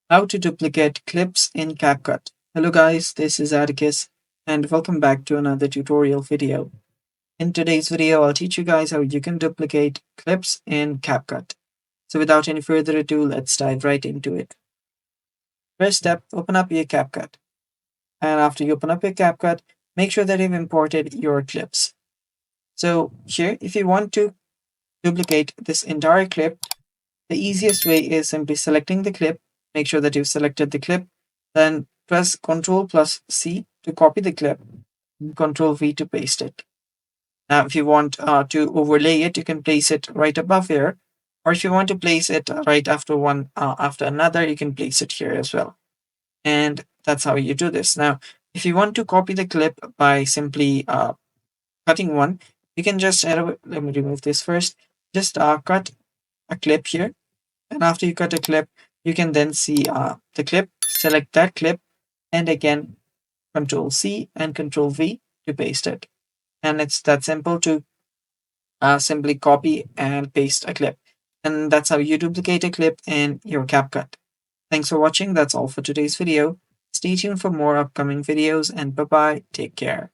How to duplicate clips in CapCut. Hello guys, this is Atticus and welcome back to another tutorial video. In today's video, I'll teach you guys how you can duplicate clips in CapCut. So without any further ado, let's dive right into it. First step, open up your CapCut. And after you open up your CapCut, make sure that you've imported your clips. So here, if you want to duplicate this entire clip, the easiest way is simply selecting the clip. Make sure that you've selected the clip. Then press Ctrl plus C to copy the clip, and Ctrl V to paste it. Now, if you want to overlay it, you can place it right above here. Or if you want to place it right after one after another, you can place it here as well. And that's how you do this. Now, if you want to copy the clip by simply cutting one, you can just let me remove this first. Just cut a clip here, and after you cut a clip, you can then see the clip, select that clip, and again Control C and Control V to paste it. And it's that simple to simply copy and paste a clip. And that's how you duplicate a clip in your CapCut. Thanks for watching. That's all for today's video. Stay tuned for more upcoming videos, and bye bye. Take care.